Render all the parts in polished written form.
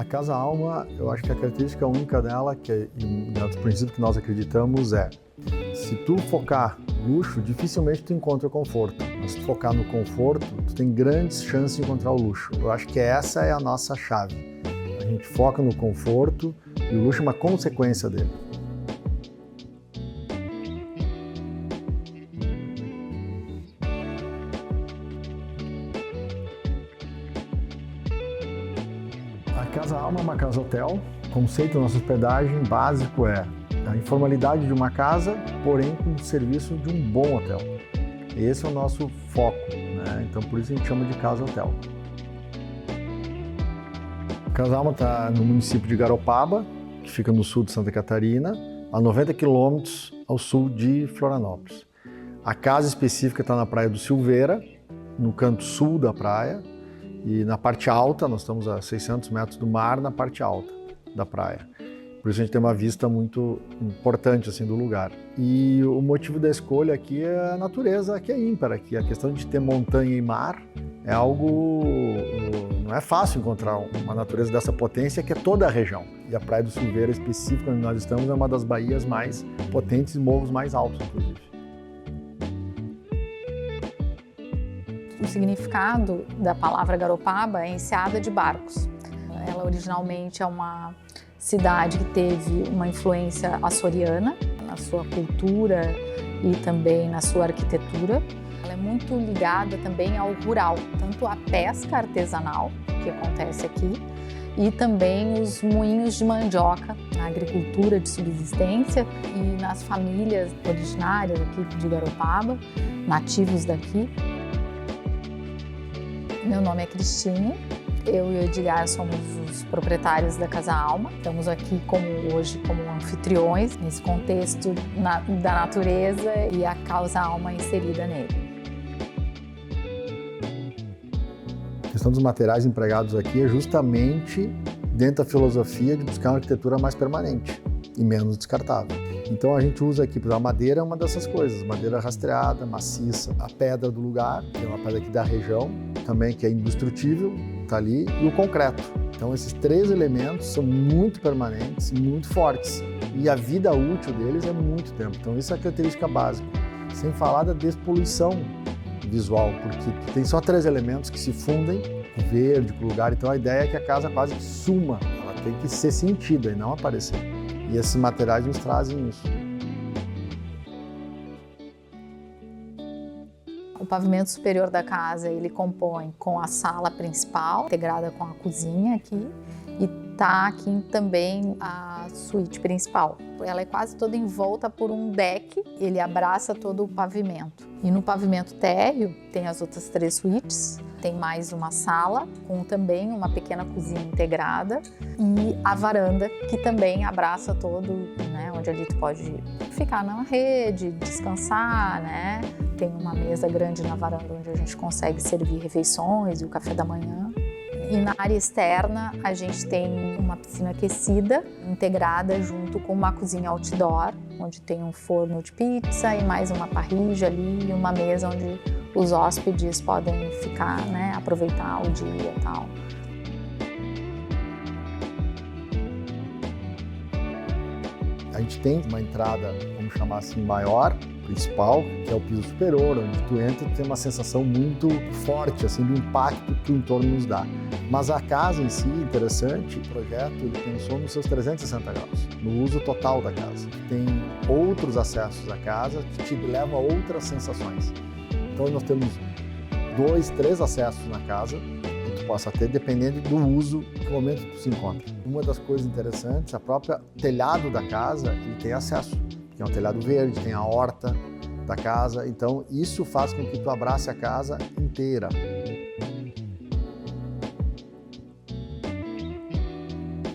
A Casa Alma, eu acho que a característica única dela, que é um dos princípios que nós acreditamos é, se tu focar luxo, dificilmente tu encontra conforto. Mas se tu focar no conforto, tu tem grandes chances de encontrar o luxo. Eu acho que essa é a nossa chave. A gente foca no conforto e o luxo é uma consequência dele. A Casa Alma é uma casa hotel. O conceito da nossa hospedagem básico é a informalidade de uma casa, porém com o serviço de um bom hotel. Esse é o nosso foco, né? Então por isso a gente chama de casa hotel. A Casa Alma está no município de Garopaba, que fica no sul de Santa Catarina, a 90 quilômetros ao sul de Florianópolis. A casa específica está na Praia do Silveira, no canto sul da praia, e na parte alta, nós estamos a 600 metros do mar, na parte alta da praia. Por isso a gente tem uma vista muito importante assim, do lugar. E o motivo da escolha aqui é a natureza que é ímpar aqui. A questão de ter montanha e mar é algo... Não é fácil encontrar uma natureza dessa potência que é toda a região. E a Praia do Silveira, específica onde nós estamos, é uma das baías mais potentes e morros mais altos, inclusive. O significado da palavra Garopaba é enseada de barcos. Ela originalmente é uma cidade que teve uma influência açoriana na sua cultura e também na sua arquitetura. Ela é muito ligada também ao rural, tanto a pesca artesanal, que acontece aqui, e também os moinhos de mandioca, na agricultura de subsistência e nas famílias originárias aqui de Garopaba, nativos daqui. Meu nome é Cristine, eu e o Edgar somos os proprietários da Casa Alma. Estamos aqui hoje como anfitriões, nesse contexto da natureza e a Casa Alma inserida nele. A questão dos materiais empregados aqui é justamente dentro da filosofia de buscar uma arquitetura mais permanente e menos descartável. Então a gente usa aqui, a madeira é uma dessas coisas, madeira rastreada, maciça, a pedra do lugar, que é uma pedra aqui da região, também que é indestrutível, está ali, e o concreto. Então esses três elementos são muito permanentes, muito fortes, e a vida útil deles é muito tempo. Então isso é a característica básica, sem falar da despoluição visual, porque tem só três elementos que se fundem, o verde, com o lugar, então a ideia é que a casa quase que suma, ela tem que ser sentida e não aparecer. E esses materiais nos trazem isso. O pavimento superior da casa, ele compõe com a sala principal, integrada com a cozinha aqui, e tá aqui também a suíte principal. Ela é quase toda envolta por um deck, ele abraça todo o pavimento. E no pavimento térreo tem as outras três suítes, tem mais uma sala com também uma pequena cozinha integrada e a varanda que também abraça todo, né, onde ali tu pode ficar na rede, descansar, né? Tem uma mesa grande na varanda onde a gente consegue servir refeições e o café da manhã. E na área externa a gente tem uma piscina aquecida, integrada junto com uma cozinha outdoor, onde tem um forno de pizza e mais uma parrilla ali e uma mesa onde os hóspedes podem ficar, né, aproveitar o dia e tal. A gente tem uma entrada, vamos chamar assim, maior, principal, que é o piso superior, onde tu entra e tem uma sensação muito forte, assim, do impacto que o entorno nos dá. Mas a casa em si, interessante, o projeto, ele pensou nos seus 360 graus, no uso total da casa. Tem outros acessos à casa que te levam a outras sensações. Então nós temos 2, 3 acessos na casa que tu possa ter, dependendo do uso, do momento que tu se encontra. Uma das coisas interessantes, a própria telhado da casa, ele tem acesso, que é um telhado verde, tem a horta da casa, então isso faz com que tu abrace a casa inteira.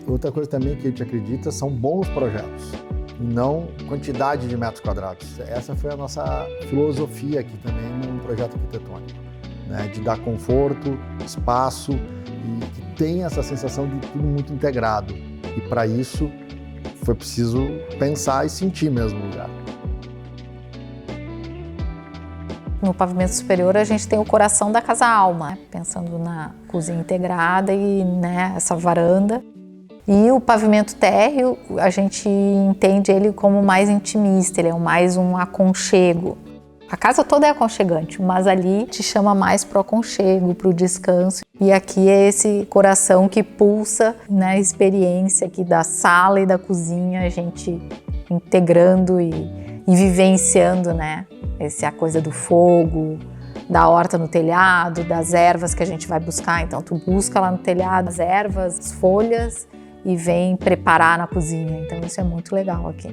Outra coisa também que a gente acredita são bons projetos, e não quantidade de metros quadrados. Essa foi a nossa filosofia aqui também no projeto arquitetônico, né? De dar conforto, espaço e que tenha essa sensação de tudo muito integrado. E para isso foi preciso pensar e sentir mesmo o lugar. No pavimento superior a gente tem o coração da Casa Alma, pensando na cozinha integrada e, né, essa varanda. E o pavimento térreo, a gente entende ele como mais intimista, ele é mais um aconchego. A casa toda é aconchegante, mas ali te chama mais para o aconchego, para o descanso. E aqui é esse coração que pulsa na experiência aqui da sala e da cozinha, a gente integrando e vivenciando, né? A coisa do fogo, da horta no telhado, das ervas que a gente vai buscar. Então tu busca lá no telhado as ervas, as folhas e vem preparar na cozinha. Então isso é muito legal aqui.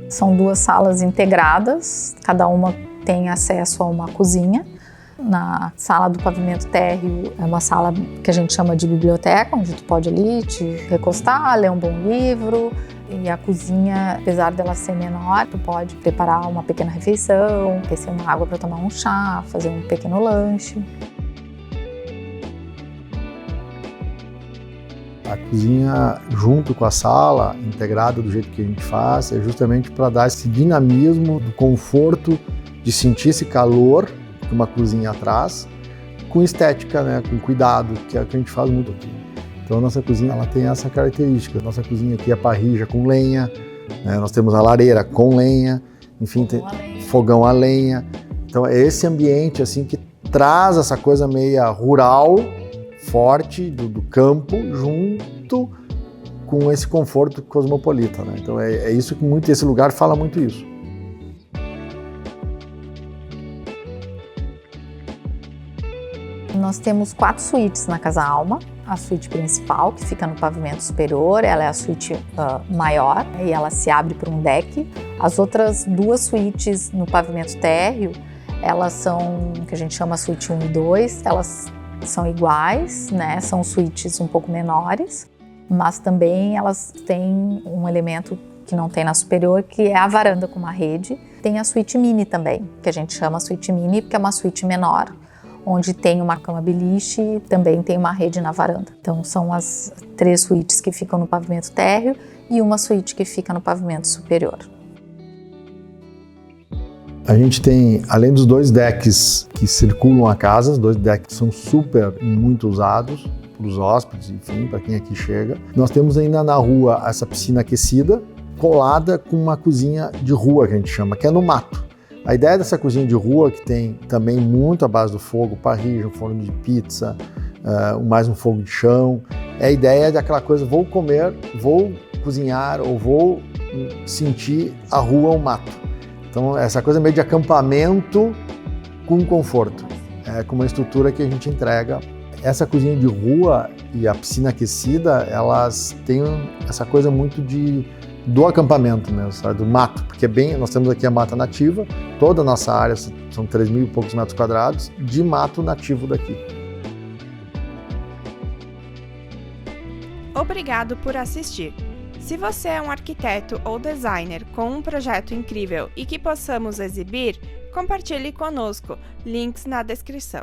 São 2 salas integradas, cada uma tem acesso a uma cozinha. Na sala do pavimento térreo é uma sala que a gente chama de biblioteca, onde tu pode ali te recostar, ler um bom livro. E a cozinha, apesar dela ser menor, tu pode preparar uma pequena refeição, aquecer uma água para tomar um chá, fazer um pequeno lanche. A cozinha, junto com a sala, integrada do jeito que a gente faz, é justamente para dar esse dinamismo do conforto de sentir esse calor que uma cozinha traz, com estética, né, com cuidado, que é o que a gente faz muito aqui. Então a nossa cozinha ela tem essa característica. A nossa cozinha aqui é parrilla com lenha, né, nós temos a lareira com lenha, enfim, tem fogão a lenha. Então é esse ambiente assim que traz essa coisa meia rural, forte, do campo, junto com esse conforto cosmopolita, né? Então é isso que muito, esse lugar fala muito isso. Nós temos 4 suítes na Casa Alma. A suíte principal, que fica no pavimento superior, ela é a suíte maior e ela se abre para um deck. As outras 2 suítes no pavimento térreo, elas são, que a gente chama suíte 1 e 2, elas são iguais, né? São suítes um pouco menores, mas também elas têm um elemento que não tem na superior, que é a varanda com uma rede. Tem a suíte mini também, que a gente chama suíte mini porque é uma suíte menor, onde tem uma cama beliche e também tem uma rede na varanda. Então são as 3 suítes que ficam no pavimento térreo e uma suíte que fica no pavimento superior. A gente tem, além dos 2 decks que circulam a casa, os 2 decks são muito usados para os hóspedes, enfim, para quem aqui chega. Nós temos ainda na rua essa piscina aquecida, colada com uma cozinha de rua, que a gente chama, que é no mato. A ideia dessa cozinha de rua, que tem também muito a base do fogo, parrilla, um forno de pizza, mais um fogo de chão, é a ideia daquela coisa, vou comer, vou cozinhar ou vou sentir a rua, o mato. Então essa coisa meio de acampamento com conforto, com uma estrutura que a gente entrega. Essa cozinha de rua e a piscina aquecida, elas têm essa coisa muito do acampamento mesmo, sabe? Do mato, porque nós temos aqui a mata nativa, toda a nossa área, são 3.000 e poucos metros quadrados, de mato nativo daqui. Obrigado por assistir. Se você é um arquiteto ou designer com um projeto incrível e que possamos exibir, compartilhe conosco, links na descrição.